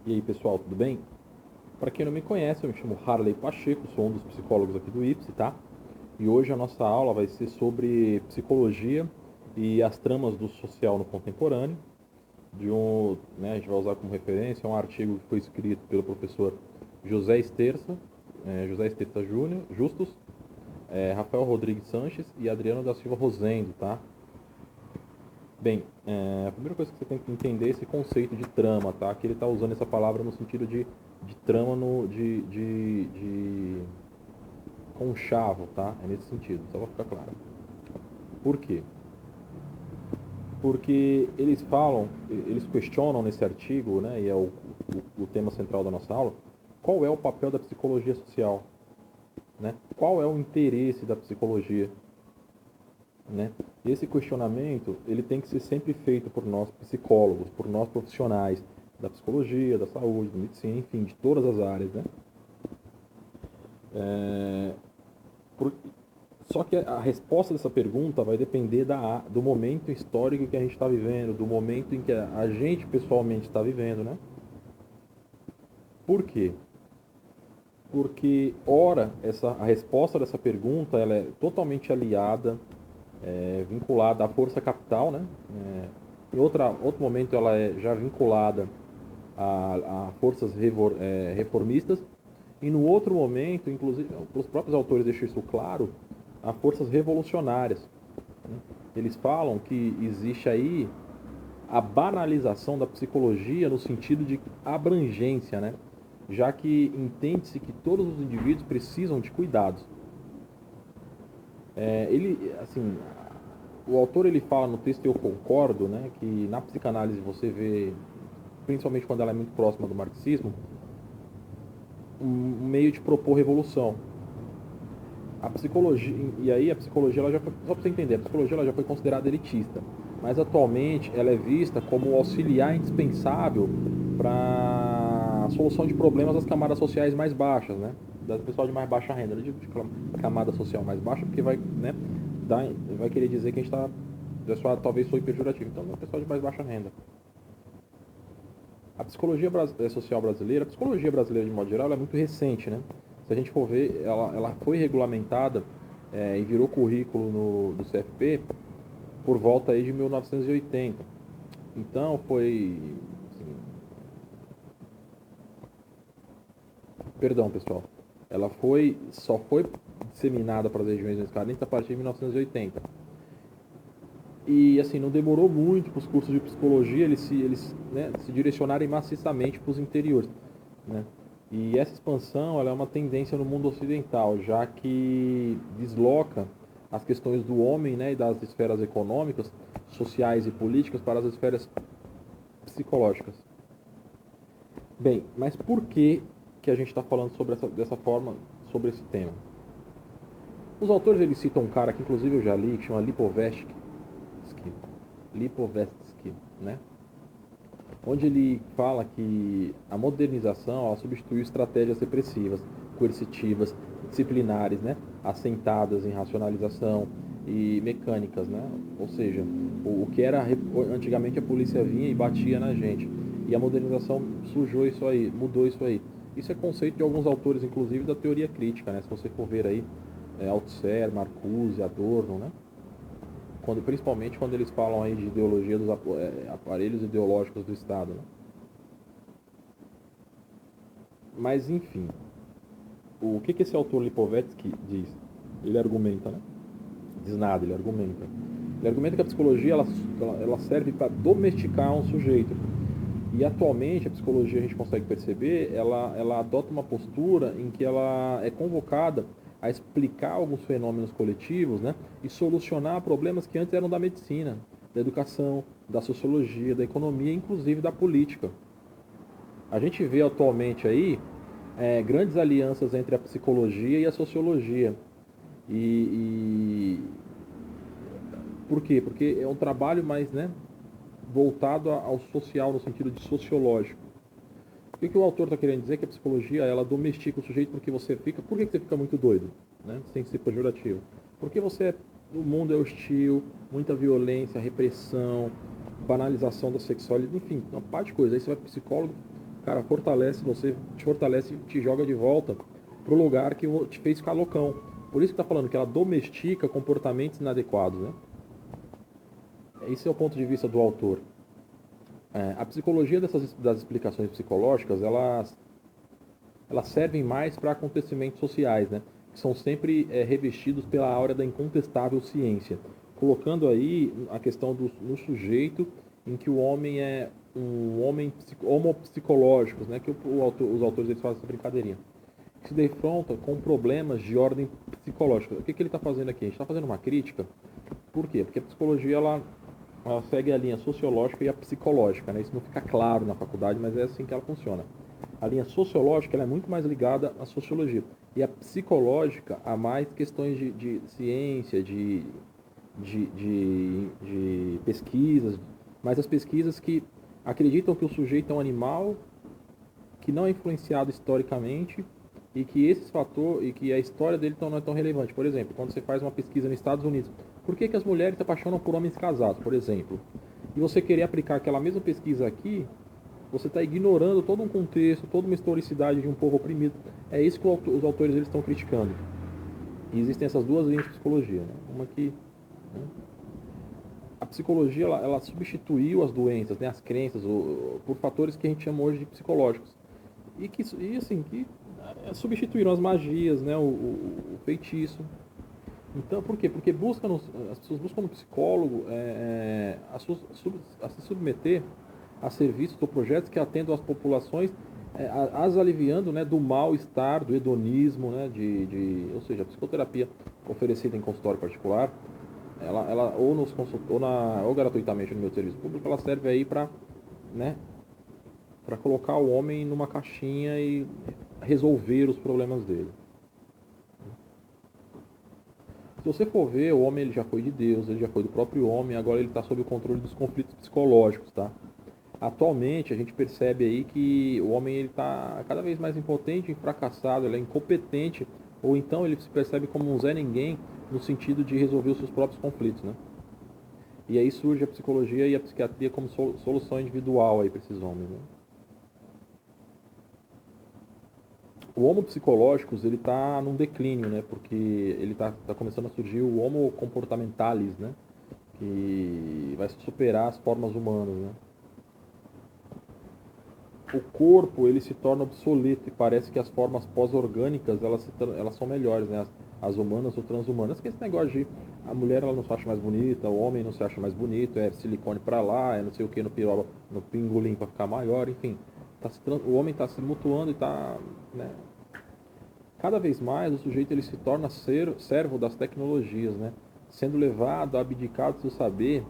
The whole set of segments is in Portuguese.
E aí, pessoal, tudo bem? Para quem não me conhece, eu me chamo Harley Pacheco, sou um dos psicólogos aqui do IPSE, tá? E hoje a nossa aula vai ser sobre psicologia e as tramas do social no contemporâneo. A gente vai usar como referência um artigo que foi escrito pelo professor José Esterça, José Esterça Júnior, Justus, Rafael Rodrigues Sanches e Adriano da Silva Rosendo, tá? Bem, a primeira coisa que você tem que entender é esse conceito de trama, tá? Que ele está usando essa palavra no sentido de trama de conchavo, tá? É nesse sentido, só para ficar claro. Por quê? Porque eles questionam nesse artigo, né? E é o tema central da nossa aula, qual é o papel da psicologia social, né? Qual é o interesse da psicologia, né? E esse questionamento ele tem que ser sempre feito por nós psicólogos, por nós profissionais da psicologia, da saúde, da medicina, enfim, de todas as áreas, né? Por- Só que a resposta dessa pergunta vai depender do momento histórico que a gente está vivendo, do momento em que a gente pessoalmente está vivendo, né? Por quê? Porque, ora, a resposta dessa pergunta ela é totalmente aliada, vinculada à força capital, né? Em outro momento ela é já vinculada a forças reformistas e no outro momento, inclusive, os próprios autores deixam isso claro, a forças revolucionárias. Né? Eles falam que existe aí a banalização da psicologia no sentido de abrangência, né? Já que entende-se que todos os indivíduos precisam de cuidados. Assim, o autor ele fala no texto e eu concordo, né, que na psicanálise você vê, principalmente quando ela é muito próxima do marxismo, um meio de propor revolução. A psicologia, e aí a psicologia, ela já foi, só para você entender, a psicologia ela já foi considerada elitista, mas atualmente ela é vista como auxiliar indispensável para a solução de problemas das camadas sociais mais baixas, né? Das pessoal de mais baixa renda. Eu digo de camada social mais baixa porque vai, né, vai querer dizer que a gente está, pessoal talvez foi pejorativo. Então, é o pessoal de mais baixa renda. A psicologia social brasileira, a psicologia brasileira de modo geral, ela é muito recente, né? Se a gente for ver, ela foi regulamentada e virou currículo do CFP por volta aí de 1980. Então foi, assim, perdão pessoal, só foi disseminada para as regiões mais carentes a partir de 1980. E assim, não demorou muito para os cursos de psicologia né, se direcionarem maciçamente para os interiores, né? E essa expansão ela é uma tendência no mundo ocidental, já que desloca as questões do homem, né, e das esferas econômicas, sociais e políticas para as esferas psicológicas. Bem, mas por que a gente está falando dessa forma sobre esse tema? Os autores eles citam um cara que inclusive eu já li, que chama Lipovetsky, né? Onde ele fala que a modernização ela substituiu estratégias repressivas, coercitivas, disciplinares, né? Assentadas em racionalização e mecânicas, né? Ou seja, o que era antigamente a polícia vinha e batia na gente e a modernização sujou isso aí, mudou isso aí. Isso é conceito de alguns autores, inclusive da teoria crítica, né? Se você for ver aí, Althusser, Marcuse, Adorno, né? Principalmente quando eles falam aí de ideologia dos aparelhos ideológicos do Estado. Né? Mas, enfim, que esse autor Lipovetsky diz? Ele argumenta, né? Diz nada, ele argumenta. Ele argumenta que a psicologia ela serve para domesticar um sujeito. E atualmente a psicologia a gente consegue perceber, ela adota uma postura em que ela é convocada a explicar alguns fenômenos coletivos, né, e solucionar problemas que antes eram da medicina, da educação, da sociologia, da economia, inclusive da política. A gente vê atualmente aí grandes alianças entre a psicologia e a sociologia. E por quê? Porque é um trabalho mais, né, voltado ao social no sentido de sociológico. O que o autor está querendo dizer? Que a psicologia ela domestica o sujeito porque você fica. Por que você fica muito doido? Né? Sem ser pejorativo. Porque o mundo é hostil, muita violência, repressão, banalização da sexualidade, enfim, uma parte de coisa. Aí você vai para o psicólogo, o cara fortalece você, te fortalece e te joga de volta pro lugar que te fez ficar loucão. Por isso que tá falando que ela domestica comportamentos inadequados, né? Esse é o ponto de vista do autor. A psicologia das explicações psicológicas, elas servem mais para acontecimentos sociais, né? Que são sempre revestidos pela aura da incontestável ciência, colocando aí a questão no sujeito em que o homem é um homem homopsicológicos, né? Que os autores eles fazem essa brincadeirinha. Que se defronta com problemas de ordem psicológica. O que ele está fazendo aqui? A gente está fazendo uma crítica. Por quê? Porque a psicologia ela segue a linha sociológica e a psicológica, né? Isso não fica claro na faculdade, mas é assim que ela funciona. A linha sociológica ela é muito mais ligada à sociologia. E a psicológica a mais questões de ciência, de pesquisas, mas as pesquisas que acreditam que o sujeito é um animal que não é influenciado historicamente e que esses fatores e que a história dele não é tão relevante. Por exemplo, quando você faz uma pesquisa nos Estados Unidos, por que as mulheres se apaixonam por homens casados, por exemplo? E você querer aplicar aquela mesma pesquisa aqui, você está ignorando todo um contexto, toda uma historicidade de um povo oprimido. É isso que os autores eles estão criticando. E existem essas duas linhas de psicologia, né? Uma que, né? A psicologia ela substituiu as doenças, né, as crenças, por fatores que a gente chama hoje de psicológicos. E assim, que substituíram as magias, né, o feitiço. Então, por quê? Porque as pessoas buscam no psicólogo a se submeter a serviços ou projetos que atendam as populações, as aliviando, né, do mal-estar, do hedonismo, né, ou seja, a psicoterapia oferecida em consultório particular, ela ou gratuitamente no meu serviço público, ela serve aí para, né, para colocar o homem numa caixinha e resolver os problemas dele. Se você for ver, o homem ele já foi de Deus, ele já foi do próprio homem, agora ele está sob o controle dos conflitos psicológicos, tá? Atualmente a gente percebe aí que o homem ele está cada vez mais impotente, fracassado, ele é incompetente, ou então ele se percebe como um Zé Ninguém no sentido de resolver os seus próprios conflitos, né? E aí surge a psicologia e a psiquiatria como solução individual aí para esses homens, né? O homo psicológicos ele está num declínio, né? Porque ele tá começando a surgir o homo comportamentalis, né? Que vai superar as formas humanas, né? O corpo ele se torna obsoleto e parece que as formas pós-orgânicas elas são melhores, né? As humanas ou transhumanas, que esse negócio de a mulher ela não se acha mais bonita, o homem não se acha mais bonito, é silicone para lá, é não sei o que no piroba, no pingolim para ficar maior, enfim, o homem está se mutuando e está, né? Cada vez mais o sujeito ele se torna servo das tecnologias, né? Sendo levado a abdicar do seu saber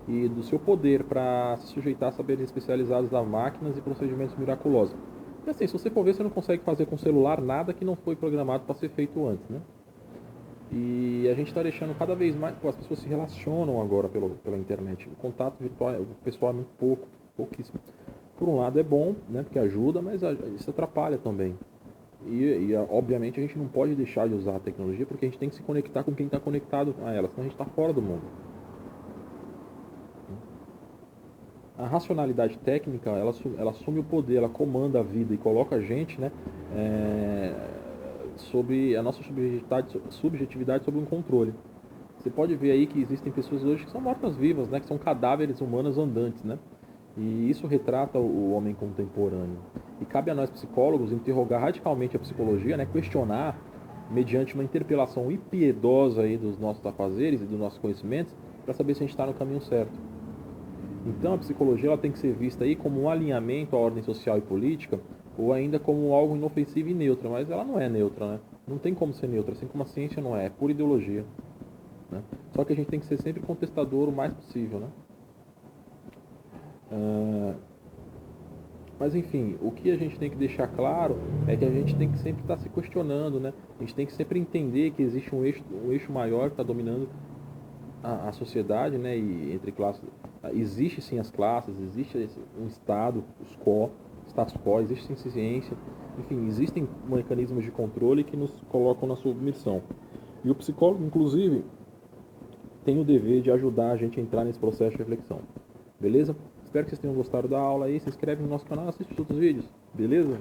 e do seu poder para se sujeitar a saberes especializados das máquinas e procedimentos miraculosos. E assim, se você for ver, você não consegue fazer com o celular nada que não foi programado para ser feito antes, né? E a gente está deixando cada vez mais, as pessoas se relacionam agora pela internet. O contato virtual, o pessoal é muito pouquíssimo. Por um lado é bom, né, porque ajuda, mas isso atrapalha também. Obviamente a gente não pode deixar de usar a tecnologia porque a gente tem que se conectar com quem está conectado a ela, senão a gente está fora do mundo. A racionalidade técnica, ela assume o poder, ela comanda a vida e coloca a gente, né, sobre a nossa subjetividade sobre um controle. Você pode ver aí que existem pessoas hoje que são mortas-vivas, né, que são cadáveres humanos andantes, né? E isso retrata o homem contemporâneo. E cabe a nós psicólogos interrogar radicalmente a psicologia, né, questionar mediante uma interpelação impiedosa aí dos nossos afazeres e dos nossos conhecimentos para saber se a gente está no caminho certo. Então a psicologia ela tem que ser vista aí como um alinhamento à ordem social e política ou ainda como algo inofensivo e neutro, mas ela não é neutra, né? Não tem como ser neutra, assim como a ciência não é pura ideologia, né? Só que a gente tem que ser sempre contestador o mais possível, né? Mas enfim, o que a gente tem que deixar claro é que a gente tem que sempre estar se questionando, né? A gente tem que sempre entender que existe um eixo maior que está dominando a sociedade, né? E entre classes, existe sim as classes, existe um Estado, status quo, existe sim ciência, enfim, existem mecanismos de controle que nos colocam na submissão. E o psicólogo, inclusive, tem o dever de ajudar a gente a entrar nesse processo de reflexão. Beleza? Espero que vocês tenham gostado da aula aí. Se inscreve no nosso canal e assiste os outros vídeos. Beleza?